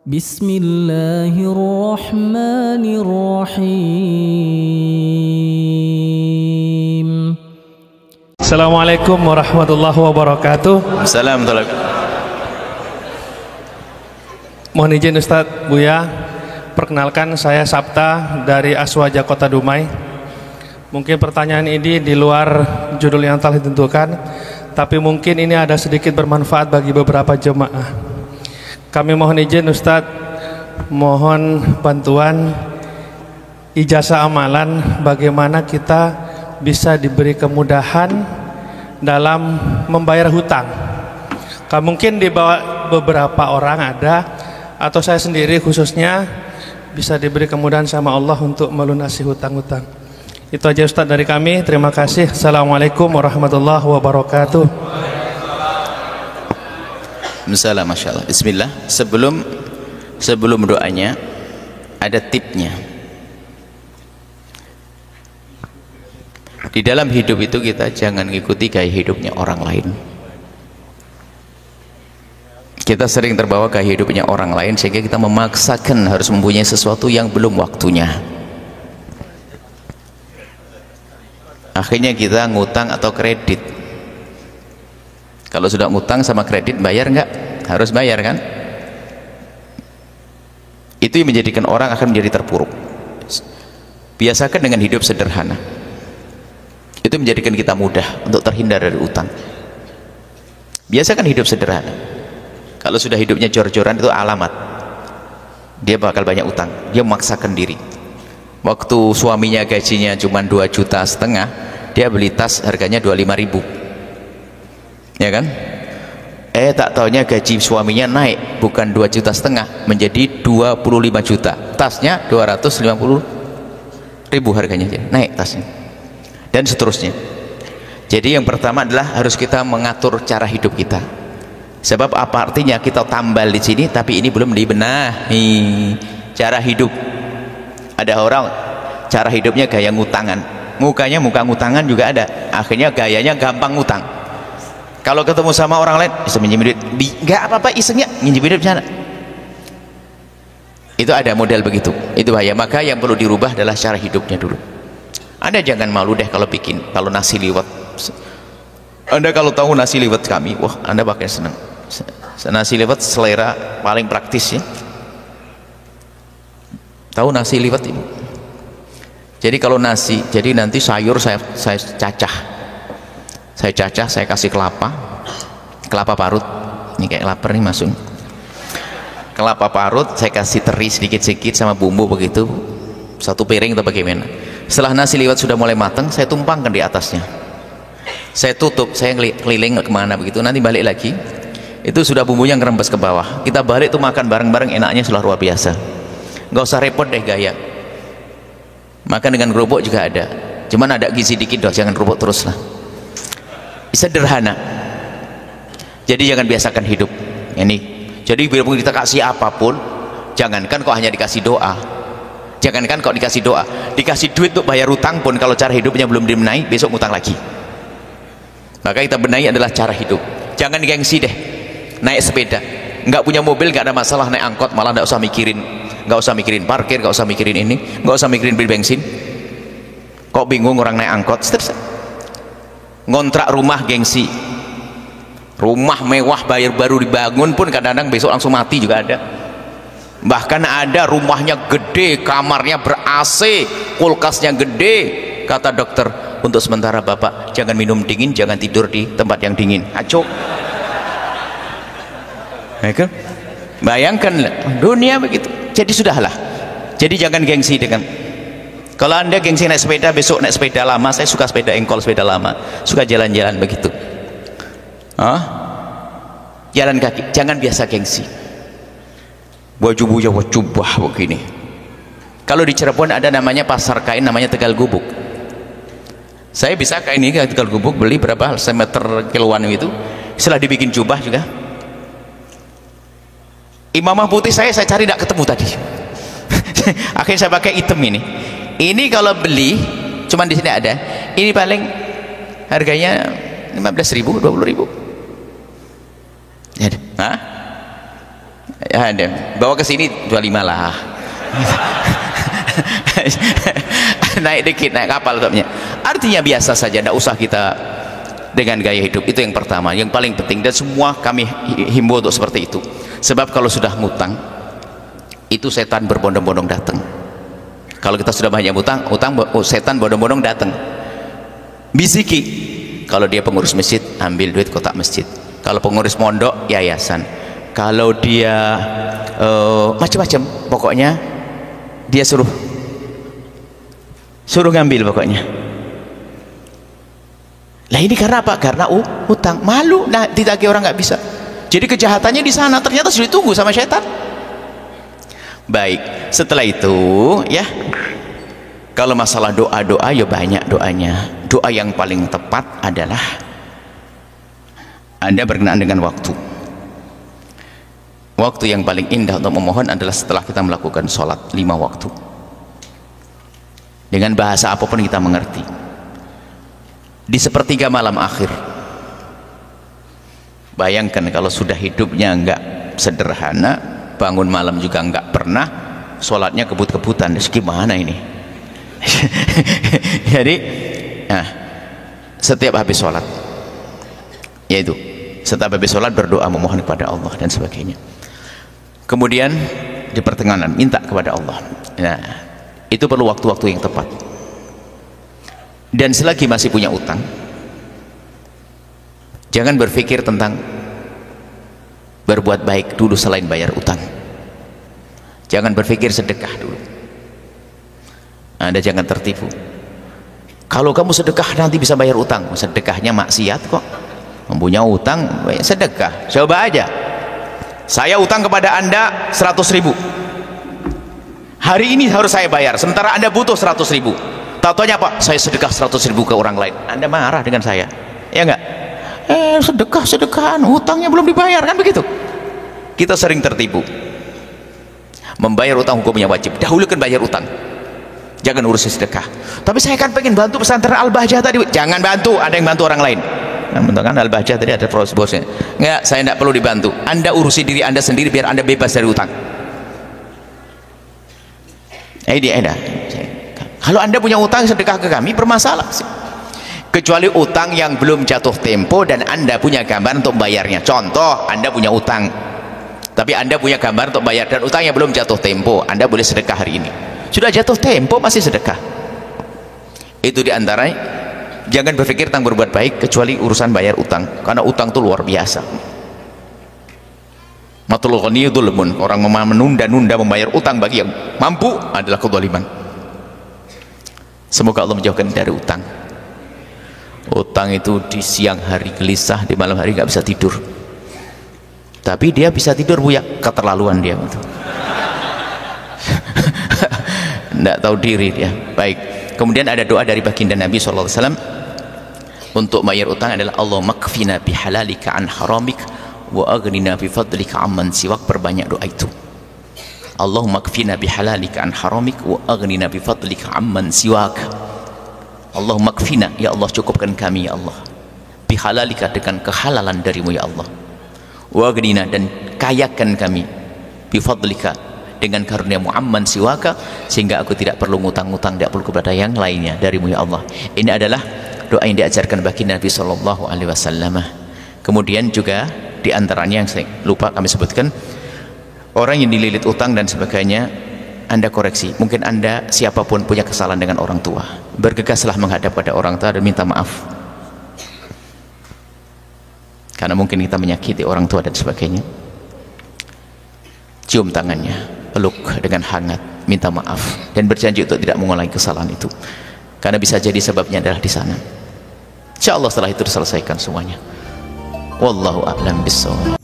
Bismillahirrahmanirrahim. Assalamualaikum warahmatullahi wabarakatuh. Assalamualaikum. Mohon izin Ustadz, Buya, perkenalkan saya Sabta dari Aswaja Kota Dumai. Mungkin pertanyaan ini di luar judul yang telah ditentukan, tapi mungkin ini ada sedikit bermanfaat bagi beberapa jemaah. Kami mohon izin Ustadz, mohon bantuan ijazah amalan bagaimana kita bisa diberi kemudahan dalam membayar hutang. Mungkin di bawah beberapa orang ada, atau saya sendiri khususnya bisa diberi kemudahan sama Allah untuk melunasi hutang-hutang. Itu aja Ustadz dari kami. Terima kasih. Assalamualaikum warahmatullahi wabarakatuh. Assalamualaikum, Masya Allah. Bismillah. Sebelum doanya ada tipnya. Di dalam hidup itu kita jangan ngikuti gaya hidupnya orang lain. Kita sering terbawa gaya hidupnya orang lain sehingga kita memaksakan harus mempunyai sesuatu yang belum waktunya. Akhirnya kita ngutang atau kredit. Kalau sudah ngutang sama kredit, bayar nggak? Harus bayar kan? Itu yang menjadikan orang akan menjadi terpuruk. Biasakan dengan hidup sederhana. Itu menjadikan kita mudah untuk terhindar dari utang. Biasakan hidup sederhana. Kalau sudah hidupnya jor-joran, itu alamat dia bakal banyak utang. Dia memaksakan diri. Waktu suaminya gajinya cuma 2,5 juta, dia beli tas harganya 25.000, ya kan? Tak taunya gaji suaminya naik, bukan 2,5 juta menjadi 25 juta. Tasnya 250.000 harganya, naik tasnya, dan seterusnya. Jadi yang pertama adalah harus kita mengatur cara hidup kita. Sebab apa artinya kita tambal di sini tapi ini belum dibenahi cara hidup. Ada orang cara hidupnya gaya ngutangan, mukanya muka ngutangan juga ada, akhirnya gayanya gampang ngutang. Kalau ketemu sama orang lain bisa minjem duit, nggak apa-apa, isengnya minjem duit sana. Itu ada model begitu, itu bahaya. Maka yang perlu dirubah adalah cara hidupnya dulu. Anda jangan malu deh kalau kalau nasi liwet. Anda kalau tahu nasi liwet kami, wah Anda bakal senang. Nasi liwet selera paling praktis ya. Tahu nasi liwet ini? Jadi kalau nasi, jadi nanti sayur saya cacah. Saya kasih kelapa parut. Ini kayak lapar nih masuk. Kelapa parut saya kasih teri sedikit-sedikit sama bumbu begitu. Satu piring atau bagaimana. Setelah nasi liwet sudah mulai matang, saya tumpangkan di atasnya. Saya tutup, saya keliling kemana begitu. Nanti balik lagi, itu sudah bumbunya ngerembes ke bawah. Kita balik tuh makan bareng-bareng, enaknya sudah luar biasa. Nggak usah repot deh gaya. Makan dengan kerupuk juga ada. Cuman ada gizi dikit doh, jangan kerupuk terus lah. Sederhana. Jadi jangan biasakan hidup ini. Jadi biarpun kita kasih apapun, jangankan kok hanya dikasih doa, jangankan kok dikasih doa, dikasih duit untuk bayar utang pun kalau cara hidupnya belum dibenahi, besok ngutang lagi. Maka kita benahi adalah cara hidup. Jangan gengsi deh naik sepeda, nggak punya mobil nggak ada masalah, naik angkot malah nggak usah mikirin parkir, nggak usah mikirin ini, nggak usah mikirin beli bensin. Kok bingung orang naik angkot? Ngontrak rumah gengsi, rumah mewah baru dibangun pun kadang-kadang besok langsung mati juga ada. Bahkan ada rumahnya gede, kamarnya ber-AC, kulkasnya gede, kata dokter, untuk sementara bapak jangan minum dingin, jangan tidur di tempat yang dingin. Aco, bayangkan dunia begitu. Jadi sudahlah, jadi jangan gengsi dengan. Kalau Anda gengsi naik sepeda, besok naik sepeda lama. Saya suka sepeda engkol, sepeda lama, suka jalan-jalan begitu. Jalan kaki, jangan biasa gengsi. Baju jubah begini. Kalau di Cirebon ada namanya pasar kain, namanya Tegal Gubuk. Saya bisa kain ini ke Tegal Gubuk, beli berapa semeter kiloan itu. Setelah dibikin jubah juga. Imamah putih saya cari tidak ketemu tadi. Akhirnya saya pakai hitam ini. Ini kalau beli, cuman di sini ada. Ini paling harganya 15.000, 20.000. Ya, bawa ke sini 25 lah. Naik dikit, naik kapal topnya. Artinya biasa saja, tidak usah kita dengan gaya hidup. Itu yang pertama, yang paling penting, dan semua kami himbau untuk seperti itu. Sebab kalau sudah ngutang, itu setan berbondong-bondong datang. Kalau kita sudah banyak utang, setan berbondong-bondong datang. Bisiki, kalau dia pengurus masjid, ambil duit kotak masjid. Kalau pengurus pondok, yayasan. Kalau dia macam-macam, pokoknya dia suruh ngambil pokoknya. Lah ini karena apa? Karena utang, malu, nah ditagih orang nggak bisa. Jadi kejahatannya di sana, ternyata sudah ditunggu sama syaitan. Baik, setelah itu ya, kalau masalah doa ya banyak doanya. Doa yang paling tepat adalah Anda berkenaan dengan waktu. Waktu yang paling indah untuk memohon adalah setelah kita melakukan sholat 5 waktu. Dengan bahasa apapun kita mengerti. Di sepertiga malam akhir. Bayangkan kalau sudah hidupnya enggak sederhana, bangun malam juga enggak pernah, sholatnya kebut-kebutan, gimana ini? Jadi, nah, setiap habis sholat, yaitu setiap habis sholat berdoa memohon kepada Allah dan sebagainya. Kemudian di pertengahan minta kepada Allah. Nah, itu perlu waktu-waktu yang tepat. Dan selagi masih punya utang, jangan berpikir tentang berbuat baik dulu selain bayar utang. Jangan berpikir sedekah dulu. Anda jangan tertipu. Kalau kamu sedekah nanti bisa bayar utang. Sedekahnya maksiat kok. Mempunyai utang sedekah. Coba aja. Saya utang kepada Anda 100.000. Hari ini harus saya bayar, sementara Anda butuh 100.000. Tahu-tahunya apa? Saya sedekah 100.000 ke orang lain. Anda marah dengan saya, ya enggak? Sedekahan, utangnya belum dibayar, kan begitu? Kita sering tertipu. Membayar utang hukumnya wajib. Dahulukan bayar utang. Jangan urusi sedekah. Tapi saya kan pengen bantu pesantren Al-Bahjah tadi. Jangan bantu, ada yang bantu orang lain. Kan Al-Bahjah tadi ada proses bosnya. Enggak, saya tidak perlu dibantu. Anda urusi diri Anda sendiri biar Anda bebas dari utang. Kalau Anda punya utang sedekah ke kami, bermasalah. Kecuali utang yang belum jatuh tempo dan Anda punya gambar untuk bayarnya. Contoh, Anda punya utang, tapi Anda punya gambar untuk bayar dan utangnya belum jatuh tempo, Anda boleh sedekah hari ini. Sudah jatuh tempo masih sedekah. Itu diantaranya. Jangan berpikir tentang berbuat baik kecuali urusan bayar utang, karena utang itu luar biasa. Matul ghani dzulmun, orang menunda-nunda membayar utang bagi yang mampu adalah kezaliman. Semoga Allah menjauhkan dari utang. Utang itu di siang hari gelisah, di malam hari nggak bisa tidur. Tapi dia bisa tidur, Buya, keterlaluan dia. Nggak tahu diri dia. Baik. Kemudian ada doa dari baginda Nabi SAW untuk bayar utang adalah Allahumma kfina bihalalika an haramik wa aghnina bifadlika amman siwak. Perbanyak doa itu. Allahumma kfina bihalalika an haramik wa aghnina bifadlika amman siwak. Allahumma kfina, ya Allah cukupkan kami ya Allah, bihalalika dengan kehalalan darimu ya Allah, wa aghnina dan kayakan kami, bifadlika dengan karuniamu amman siwaka, sehingga aku tidak perlu ngutang-ngutang, tidak perlu kepada yang lainnya darimu ya Allah. Ini adalah doa yang diajarkan bagi Nabi Shallallahu Alaihi Wasallam. Kemudian juga diantaranya yang saya lupa kami sebutkan, orang yang dililit utang dan sebagainya, Anda koreksi. Mungkin Anda siapapun punya kesalahan dengan orang tua, bergegaslah menghadap pada orang tua dan minta maaf, karena mungkin kita menyakiti orang tua dan sebagainya. Cium tangannya, peluk dengan hangat, minta maaf dan berjanji untuk tidak mengulangi kesalahan itu, karena bisa jadi sebabnya adalah di sana. Insyaallah setelah itu diselesaikan semuanya. Wallahu a'lam bishawab.